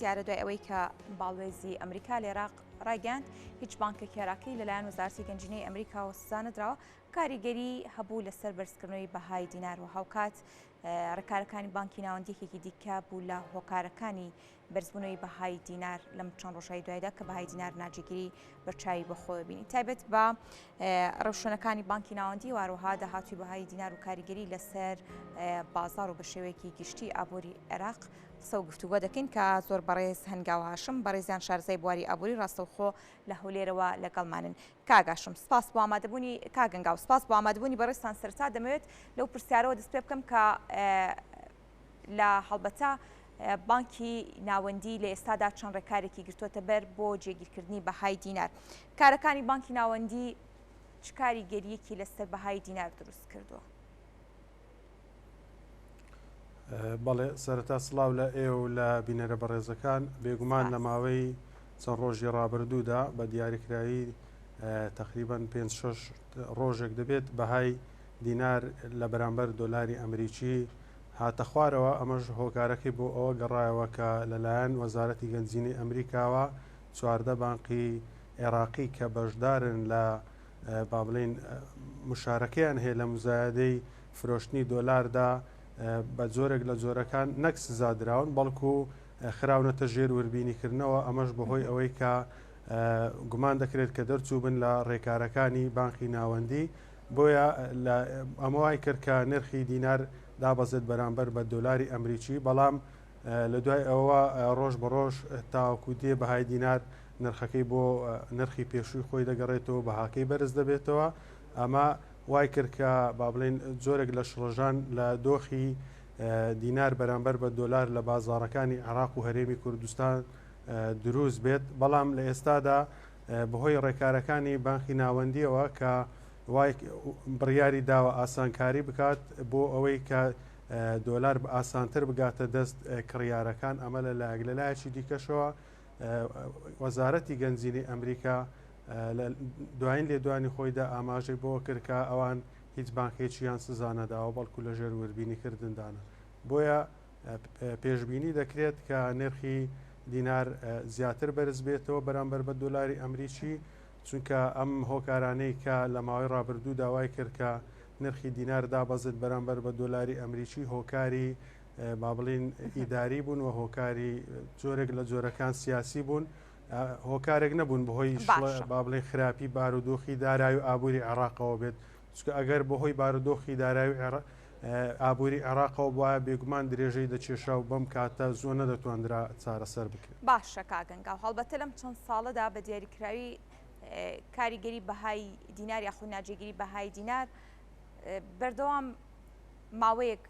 دیارە دوای ئەوەی کە باڵێزی ئەمریکا لە عێراق ڕایگەاند هیچ بانکێکی عێراقی لەلایەن وەزارەتی گەنجینەی ئەمریکاوە سزانەدراوە کاریگەری هەبوو لەسەر بەرزکردنەوەی بەهای دینار و هاوکات ڕێکارەکانی بانکی ناوەندیەکێکی دیکە بوو لە هۆکارەکانی بەرزبوونەوەی بەهای دینار لەم چەند ڕۆژەی دوایدا کە بەهای دینار ناجێگیری بەرچاوی بەخۆوە بینی تایبەت بە ڕەوشەنەکانی بانکی ناوەندی واروها داهاتووی بەهای دینار و کاریگەری لەسەر بازار و بە شێوەیەکی گشتی ئابووری عێراق قسە و گفتوگۆ دەکەین کە زۆر بەڕێز هەنگاو هاشم بەڕێزیان شارزای بواری ئابووری ڕاستەوخۆ لە هەولێرەوە لەگەڵمانن. کاگاشم سپاس بۆ ئامادەبوونی کاگەنگاو سپاس بۆ ئامادەبوونی بەڕێستان سەرتا دەمەوێت لەو پرسیارەوە دەست پێ بکەم کە لە هەڵبەتە بانکی ناوەندی لە ئێستادا چەند ڕێکارێکی گرتووەتە بەر بۆ جێگیرکردنی بەهای دینار. کارەکانی بانکی ناوەندی چ کاریگەریەکی لەسەر بەهای دینار دروست کردووە؟ بەڵێ سەرەتا سڵاو لە ئێوە و لە بینەرە بەڕێزەکان بێگومان لە ماوەی چەند ڕۆژی ڕابردوودا بە دیاریکراوی تقریباً 5-6 ڕۆژێک دەبێت بەهای دینار لە بەرامبەر دۆلاری ئەمریکی هاتە خوارەوە. ئەمەش هۆکارەکەی بۆ ئەوە گەڕایەوە کە لەلایەن وەزارەتی گەنجینەی ئەمریکاوە 14 بانقی عێراقی کە بەشدارن لە با بڵێن مشارەکەیان هەیە لە مزایدەی فرۆشتنی دۆلاردا بە جۆرێک لە جۆرەکان نەک سزادراون بەڵکو خراونەتە ژێر وەربینیکردنەوە. ئەمەش بەهۆی ئەوەی کە گومان دەکرێت کە دەرچوو بن لە ڕێکارەکانی بانقی ناوەندی بۆیە ئەمە وای کرد کە نرخی دینار دابەزێت بەرامبەر بە دۆلاری ئەمریکی، بەڵام لە دوای ئەوە ڕۆژ بە ڕۆژ تاوەکو دێ بەهای دینار نرخەکەی بۆ نرخی پێشووی خۆی دەگەڕێتەوە بەهاکەی بەرز دەبێتەوە. ئەمە وای کرد کە با بڵێن جۆرێک لە شڵەژان لە دۆخی دینار بەرامبەر بە دۆلار لە بازاڕەکانی عێراق و هەرێمی کوردستان دروست بێت. بەڵام لە ئێستادا بەهۆی ڕێکارەکانی بانکی ناوەندیەوە کە وای بڕیاری داوە ئاسانکاری بکات بۆ ئەوەی کە دۆلار بە ئاسانتر بگاتە دەست کڕیارەکان، ئەمە لە لایەکی دیکەشەوە وەزارەتی گەنجینەی ئەمریکا دوایین لێدوانی خۆیدا ئاماژەی بۆ کردکە ئەوان هیچ بانکێکیان سزانەداوە بەڵکو لە ژێر وەربینیکردندانە. بۆیە پێشبینی دەکرێت کە نرخی دینار زیاتر بەرز بێتەوە بەرامبەر بە دۆلاری ئەمریکی، چونکە ئەم هۆکارانەی کە لە ماوەی ڕابردوو داوای کرد کە نرخی دینار دابەزێت بەرامبەر بە دۆلاری ئەمریکی هۆکاری با بڵێن ئیداری بوون و هۆکاری جۆرێک لە جۆرەکان سیاسی بوون، هۆکارێک نەبوون بەهۆی با بڵێن خراپی بارودۆخی دارایی و ئابووری عێراقەوە بێت، چونکە ئەگەر بەهۆی بارودۆخی دارایی و ئابووری عێراقەوە وایە بێگومان درێژەی دەچێشا و بەم کاتە زۆر نەدەتوانرا چارەسەر بکرێت. باشە کاگەنگاو، هەڵبەتە لەم چەند ساڵەدا بە دیاریکراوی کاریگەری بەهای دینار یاخود ناجێگیری بەهای دینار بەردەوام ماوەیەک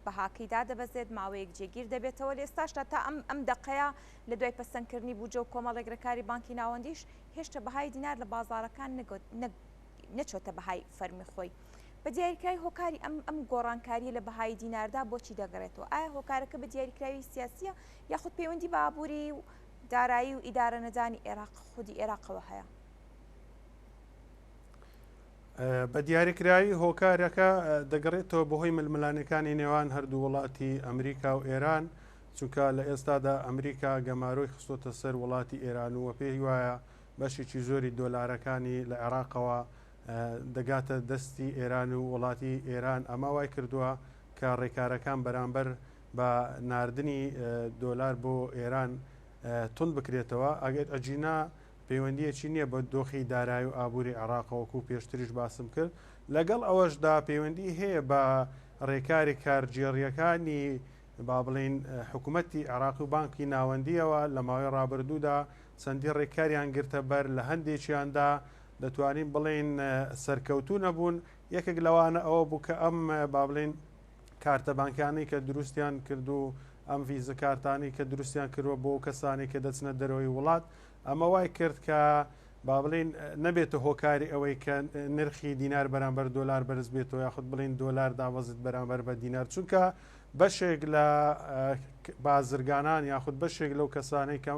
بەهاکەیدا دەبەزێت، ماوەیەک جێگیر دەبێتەوە. لە ئێستاشتا تا ئەم دقەیە لە دوای پەسەندکردنی بوجە و کۆمەڵێک ڕێکاری بانکی ناوەندیش هێشتا بەهای دینار لە بازاڕەکان نەچۆتە بەهای فەرمی خۆی. بە دیاریکراوی هۆکاری ئەم گۆڕانکاریە لە بەهای دیناردا بۆچی دەگەڕێتەوە؟ ئایا هۆکارەکە بە دیاریکراوی سیاسیە یاخود پەیوەندی بە ئابووری و دارایی و ئیدارە نەدانی عێراق خودی عێراقەوە هەیە؟ بە دیاریکراوی هۆکارەکە دەگەڕێتەوە بەهۆی ململانەکانی نێوان هەردوو وڵاتی ئەمریکا و ئێران، چونکە لە ئێستادا ئەمریکا گەمارۆی خستۆتە سەر وڵاتی ئێران و پێی وایە بەشێکی زۆری دۆلارەکانی لە عێراقەوە دەگاتە دەستی ئێران و وڵاتی ئێران. ئەمە وای کردووە کە ڕێکارەکان بەرامبەر بە ناردنی دۆلار بۆ ئێران تند بکرێتەوە. ئەگەر ئەجینا پەیوەندیەکی نییە بە دۆخی دارایی و ئابووری عێراقەوەکو پێشتریش باسم کرد، لەگەڵ ئەوەشدا پەیوەندی هەیە بە ڕێکاری کارگێڕیەکانی با بڵێن حکوومەتی عێراق و بانکی ناوەندیەوە لە ماوەی ڕابردوودا چەندی ڕێکاریان گرتە بەر لە هەندێکیاندا دەتوانین بڵێن سەرکەوتوو نەبوون. یەکێک لەوانە ئەوە بوو کە ئەم با بڵێن کارتە بانکیانەی کە دروستیان کرد و ئەم ڤیزە کارتانی کە دروستیان کردووە بۆ کەسانی کە دەچنە دەرەوەی وڵات، ئەمە وای کرد کە با بڵێن نەبێتە هۆکاری ئەوەی کە نرخی دینار بەرامبەر دۆلار بەرز بێتەوە یاخود بڵێن دۆلار دابەزێت بەرامبەر بە دینار، چونکە بەشێک لە بازرگانان یاخود بەشێک لەو کەسانەی کە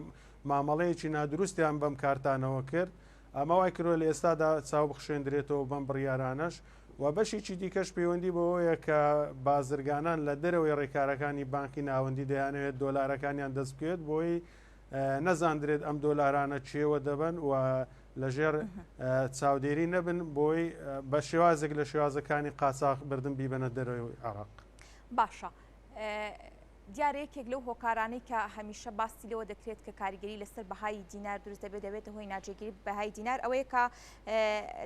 مامەڵەیەکی نادروستیان بەم کارتانەوە کرد، ئەمە وای کردووە لە ئێستادا چاو بخشێندرێتەوە بەم بڕیارانەش و بەشێکی دیکەش پەیوەندی بەوەیە کە بازرگانان لە دەرەوەی ڕێکارەکانی بانکی ناوەندی دەیانەوێت دۆلارەکانیان دەست بکەوێت بۆی نەزاندرێت ئەم دۆلارانە چێوە دەبن و لەژێر چاودێری نەبن بۆی بە شێوازێک لە شێوازەکانی قاچاق بردن بیبەنە دەرەوەی عێراق. باشە. دیارەیەکێک لەو هۆکارانەی کە هەمیشە باسی لەوە دەکرێت کە کاریگەری لەسەر بەهای دینار دروست دەبێتە هۆی ناجێگیری بەهای دینار ئەوەیە کە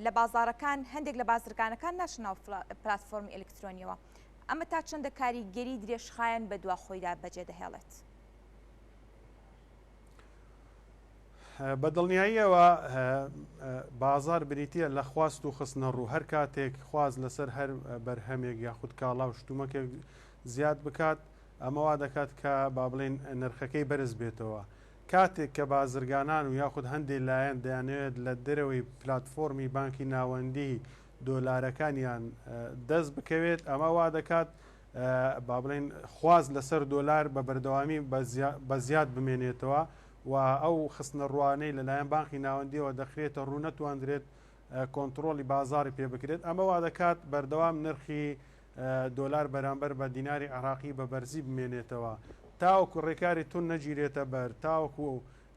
لە بازارەکان هەندێک لە بازرگانەکان ناشناو پلاتفۆرمی ئەلکترۆنیەوە ئەمە تا چەندە کاریگەری درێژخایەن بە دوا خۆیدا بەجێ دەهێڵێت. بە دڵنیاییەوە بازار بریتە لە خواست و خستنە ڕوو هەر کاتێک خواز لەسەر هەر بەرهەمێک یاخود کاڵا و شتومەکێک زیاد بکات ئەمەوا دەکات کە با بڵێن نرخەکەی بەرز بێتەوە. کاتێک کە بازرگانان و یاخود هەندێک لایەن دەیانوێت لە دەرەوەی پلاتفۆرمی بانکی ناوەندی دۆلارەکانیان دەست بکەوێت ئەمە وا دەکات با بڵێن خواز لەسەر دۆلار بە بەردەوامی بە زیاد بمێنێتەوە و ئەو خستنە ڕوانەی لەلایەن بانکی ناوەندیەوە دەخرێتە ڕوو نەتوانرێت کۆنتترۆلی بازاری پێ بکرێت ئەمە وا دەکات بەردەوام نرخی دۆلار بەرامبەر بە دیناری عراقی بە بەرزی بمێنێتەوە تاوەکو ڕێکاری تون نەگیرێتە بەر تاوەکو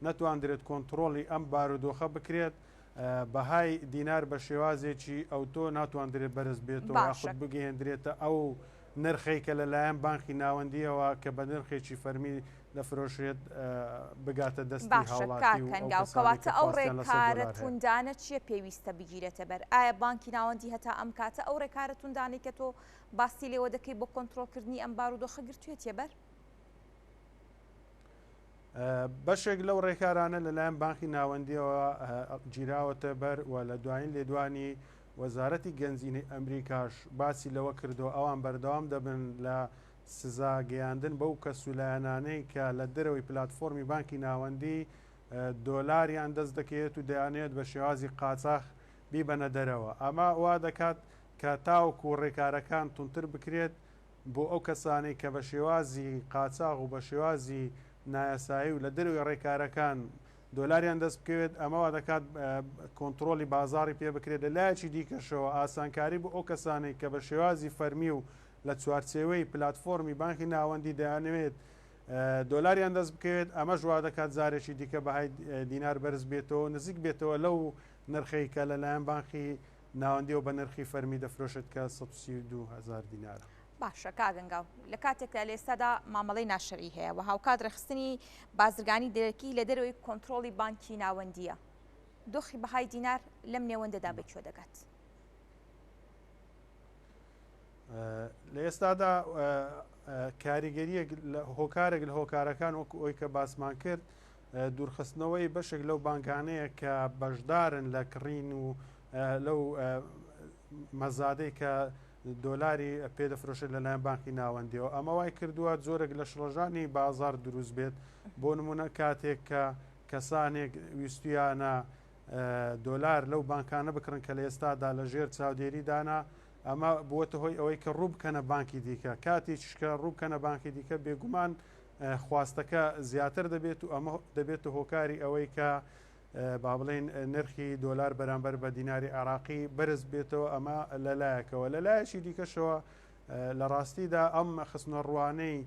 نەتوانرێت کۆنتترۆلی ئەم بارودۆخە بکرێت بەهای دینار بە شێوازێکی ئەوتۆ ناتوانرێت بەرز بێتەوە یاخود بگەهێنرێتە ئەو نرخی کە لەلایەن بانکی ناوەندیەوە کە بە نرخێکی فەرمی دەفرۆشێت بگاتە دەستی هاوڵاتیکەواتە ئەو ڕێکارە توندانە چییە پێویستە بگیرێتە بەر ئایا بانکی ناوەندی هەتا ئەم کاتە ئەو ڕێکارە توندانی کە تۆ باسی لێوە دەکەی بۆ کۆنتترۆلکردنی ئەم بارودۆخە گرتوێتە بەر؟ بەشێک لەو ڕێکارانە لەلایەن بانکی ناوەندیەوە گیراوەتە بەر و لە دوایین لێدوانی وەزارەتی گەنجینەی ئەمریکاش باسی لەوە کردو ئەوان بەردەوام دەبن لە سزا گەیاندن بەو کەسولایەنانەی کە لە دەرەوەی پلاتفۆرمی بانکی ناوەندی دۆلاریان دەست دەکەوێت و دەیانێت بە شێوازی قاچاق بیبەنە دەرەوە ئەمە وا دەکات کە تاوەکو ڕێکارەکان تونتر بکرێت بۆ ئەو کەسانی کە بە شێوازی قاچاق و بە شێوازی نایاسایی و لە دەروی ڕێکارەکان دۆلاریان دەست بکەوێت ئەمەوە دەکات کۆنتترۆلی بازاری پێ بکرێت لە لایەکی دیکەشەوە ئاسانکاری بۆ ئەو کەسانی کە بە شێوازی فەرمی و لە چوارچێوەی پلاتفۆرمی بانکی ناوەندی دەیانەوێت دۆلاریان دەست بکەوێت ئەمە ژوا دەکات جارێکی دیکە بەهای دینار بەرز بێتەوە نزیک بێتەوە لەو نرخی کە لەلایەن بانکی ناوەندیەوە بە نرخی فەرمی دەفرۆشێت کە 132,000 دینارە. باشە کاگەنگاو لە کاتێکدا لە ئێستادا مامەڵەی ناشەری هەیە و هاوکات ڕێخستنی بازرگانی دەرەکی لە دەرەوەی کۆنتترۆلی بانکی ناوەندیە دۆخی بەهای دینار لەم نێوەندەدا بەکوێ دەگات؟ لە ئێستادا کاریگەریەک هۆکارێک لە هۆکارەکان وەکو ئەوی کە باسمان کرد دوورخستنەوەی بەشێک لەو بانکانەیە کە بەشدارن لە کڕین و لەو مەزادەی کە دۆلاری پێدەفرۆشێت لەلایەن بانکی ناوەندیەوە ئەمە وای کردووە جۆرێک لە شڵەژانی بازار دروست بێت بۆ نمونە کاتێک کە کەسانێک ویستویانە دۆلار لەو بانکانە بکڕن کە لە ئێستادا لە ژێر چاودێریدانا ئەمە بووەتە هۆی ئەوەی کە ڕوو بکەنە بانکی دیکە کاتێکیشکە ڕوو بکەنە بانکی دیکە بێگومان خواستەکە زیاتر دەبێت و ئەمە دەبێتە هۆکاری ئەوەی کە با بڵێن نرخی دۆلار بەرامبەر بە دیناری عراقی بەرز بێتەوە ئەمە لەلایەکەوە لە لایەکی دیکەشەوە لە ڕاستیدا ئەم خستنە ڕوانەی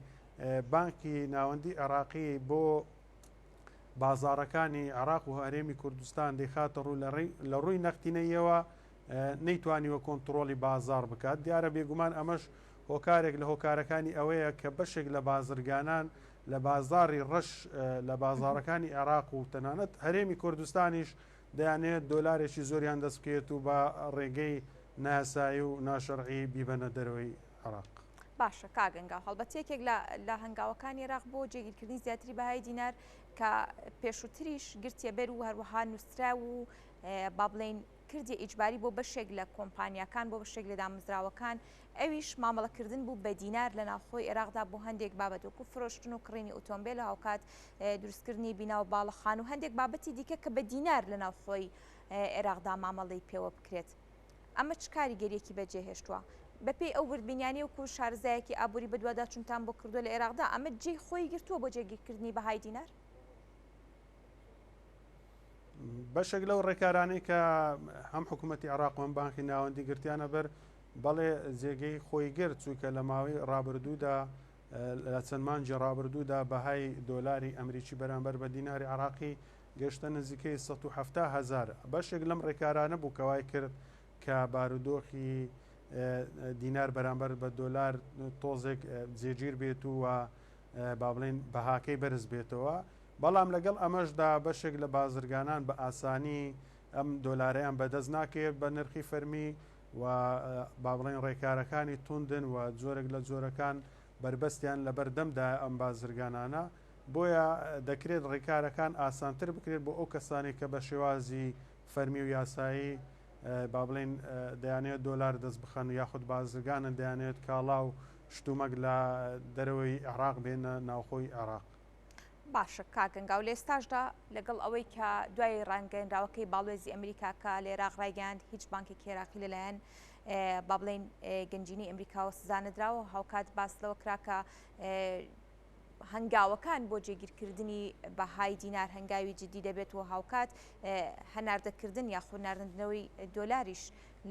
بانکی ناوەندی عراقی بۆ بازارەکانی عراق و هەرێمی کوردستان دەیخاتە ڕوو لە ڕووی نەختینەیەوە نەیتوانیوە کۆنتترۆلی بازار بکات دیارە بێگومان ئەمەش هۆکارێک لە هۆکارەکانی ئەوەیە کە بەشێک لە بازرگانان لە بازاری ڕەش لە بازارەکانی عێراق و تەنانەت هەرێمی کوردستانیش دەیانێت دۆلارێکی زۆریان دەست بکێت و بە ڕێگەی ناسایی و ناشەرعی بیبەنە دەرەوەی عێراق. باشە کاگەنگاو هەڵبەتێکێک لە هەنگاوەکانی عێراق بۆ جێگیرکردنی زیاتری بەهای دینار کە پێشووتریش گرتیە بەر و هەروەها نووسرا و با بڵێن کردی ئیجباری بۆ بەشێک لە کۆمپانیەکان بۆ بەشێک لە دامەزراوەکان ئەویش مامەڵەکردن بوو بە دینار لە ناوخۆی عێراقدا بۆ هەندێک بابەت وەکو فرۆشتن و کڕینی ئۆتۆمبیل هاوکات دروستکردنی بینا و باڵەخان و هەندێک بابەتی دیکە کە بە دینار لە ناوخۆی عێراقدا مامەڵەی پێوە بکرێت ئەمە چ کاریگەریەکی بەجێهێشتووە بەپێی ئەو وردبینیانی وەکو شارزایەکی ئابووری بەدووادا چونتان بۆ کردو لە عێراقدا ئەمە جێی خۆی گرتووە بۆ جێگیرکردنی بەهای دینار؟ بەشێک لەو ڕێکارانەی کە هەم حکوومەتی عێراق و هەم بانکی ناوەندی گرتیانە بەر بەڵێ جێگەی خۆی گرت چووکە لە ماوەی ڕابردوودا لە چەند مانجی ڕابردوودا بەهای دۆلاری ئەمریکی بەرامبەر بە دیناری عراقی گەشتە نزیکەی 170,000 بەشێک لەم ڕێکارانە بوو کەوای کرد کە بارودۆخی دینار بەرامبەر بە دۆلار تۆزێک جێگیر بێت و با بڵێن بەهاکەی بەرز بێتەوە. بەڵام لەگەڵ ئەمەشدا بەشێک لە بازرگانان بە ئاسانی ئەم دۆلارەیان بەدەست ناکەوێت بە نرخی فەرمی و با بڵێن ڕێکارەکانی توندن و جۆرێک لە جۆرەکان بربەستیان لە بەردەمدا ئەم بازرگانانە. بۆیە دەکرێت ڕێکارەکان ئاسانتر بکرێت بۆ ئەو کەسانی کە بە شێوازی فەرمی و یاسایی با بڵێن دەیانێت دۆلار دەست بخەن یاخود بازرگانن دەیانێت کاڵا و شتومەک لە دەرەوەی عێراق بێنە ناوخۆی عێراق. باشە کاگەنگاو لە ئێستاشدا لەگەڵ ئەوەی کە دوای ڕانگەیەنراوەکەی باڵێزی ئەمریکا کە لە عێراق ڕایگەاند هیچ بانکێکی عێراقی لەلایەن با بڵێن گەنجینەی ئەمریکاوە سزانەدراوە هاوکات باس لەوە کراکە هەنگاوەکان بۆ جێگیرکردنی بەهای دینار هەنگاوی جدی دەبێت و هاوکات هەناردەکردن یاخود ناردنەوەی دۆلاریش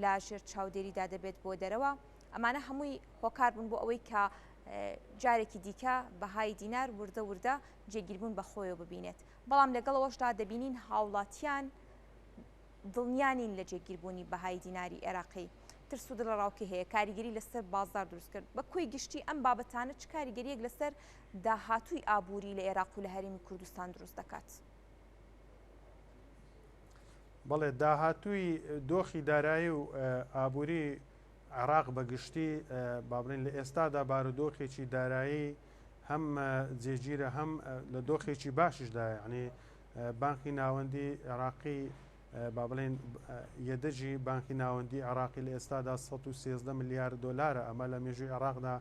لە ژێر چاودێریدا دەبێت بۆ دەرەوە. ئەمانە هەمووی هۆکار بوون بۆ ئەوەی کە جارێکی دیکە بەهای دینار وردە وردە جێگیربوون بە خۆیەوە ببینێت. بەڵام لەگەڵەوەشدا دەبینین هاوڵاتیان دڵنیانین لە جێگیربوونی بەهای دیناری عێراقی. ترس و دڵ ڕاوکە هەیە کاریگەری لەسەر بازار دروست کرد. بە کۆی گشتی ئەم بابەتانە چ کاریگەریەک لەسەر داهاتووی ئابووری لە عێراق و لە هەرێمی کوردستان دروست دەکات؟ بەڵێ داهاتووی دۆخی دارایی و ئابووری عێراق بەگشتی با بڵێن لە ئێستادا بارودۆخێکی دارایی هەم جێگیرە هەم لە دۆخێکی باششدا یعنی بانکی ناوەندی عێراقی با بڵێن یەدەجی بانکی ناوەندی عێراقی لە ئێستادا 113 ملیار دۆلارە ئەمە لە مێژووی عێراقدا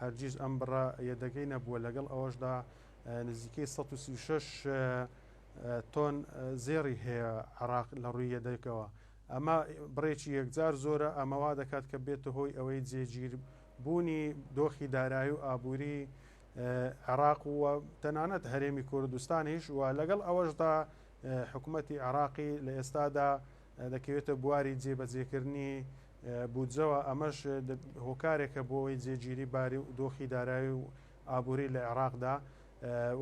هەرگیز ئەم بڕە یەدەگەی نەبووە لەگەڵ ئەوەشدا نزیکەی 136 تۆن زێڕی هەیە عێراق لە ڕووی یەدەکەوە. ئەمە بڕێکی یەکجار زۆرە ئەمەوا دەکات کە بێتە هۆی ئەوەی جێگیر بوونی دۆخی دارایی و ئابووری عێراق و تەنانەت هەرێمی کوردستانیش و لەگەڵ ئەوەشدا حکوومەتی عێراقی لە ئێستادا دەکەوێتە بواری جێبەجێکردنی بودجەوە ئەمەش هۆکارێکە بۆەوەی جێگیری باری و دۆخی دارایی و ئابووری لە عێراقدا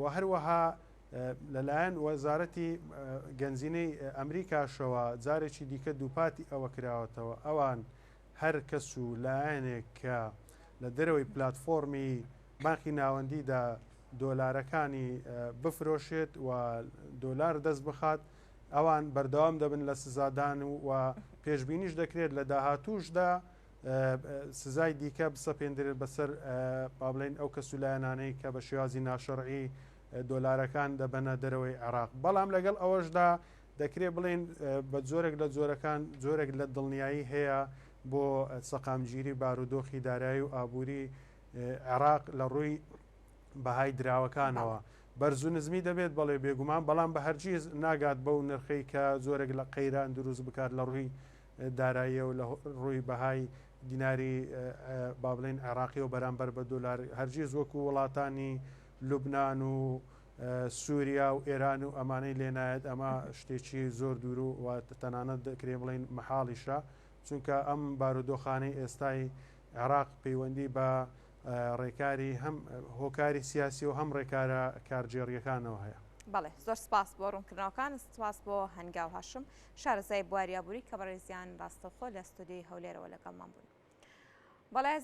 و هەروەها لەلایەن وەزارەتی گەنجینەی ئەمریکاشەوە جارێکی دیکە دووپاتی ئەوە کراوەتەوە ئەوان هەر کەس و لایەنێک کە لە دەرەوەی پلاتفۆرمی بانکی ناوەندیدا دۆلارەکانی بفرۆشێت و دۆلار دەست بخات ئەوان بەردەوام دەبن لە سزادان و پێشبینیش دەکرێت لە داهاتووشدا سزای دیکە بسەپێندرێت بەسەر با بڵێن ئەو کەس و لایەنانەی کە بە شێوازی ناشەرعی دۆلارەکان دەبەنە دەرەوەی عێراق. بەڵام لەگەڵ ئەوەشدا دەکرێت بڵێن بە جۆرێک لە جۆرەکان جۆرێک لە دڵنیایی هەیە بۆ سەقامگیری بارودۆخی دارایی و ئابووری عێراق لە ڕووی بەهای دراوەکانەوە. بەرز و نزمی دەبێت بەڵێ بێگومان بەڵام بە هەرگیز ناگات بەو نرخەی کە زۆرێک لە قەیران دروست بکات لە ڕووی داراییە و لە ڕووی بەهای دیناری با بڵێن عێراقی و بەرامبەر بە دۆلار هەرگیز وەکو وڵاتانی لوبناان و سووریا و ئێران و ئەمانەی لێنایەت ئەمە شتێکی زۆر دوور و تەنانەت دەکرێ بڵێن مەحاڵیشە چونکە ئەم بارودۆخانەی ئێستای عێراق پەیوەندی بە ڕێکاری هەم هۆکاری سیاسی و هەم ڕێکارە کارجێڕیەکانەوە هەیە. بەڵێ زۆر سپاس بۆ ڕوونکردنەوەکان سپاس بۆ هەنگاو هاشم شارەزای بواریابووری کە بەڕێزیان ڕاستەوخۆ لە ستودیۆی هەولێرەوە لەگەڵمان بوون.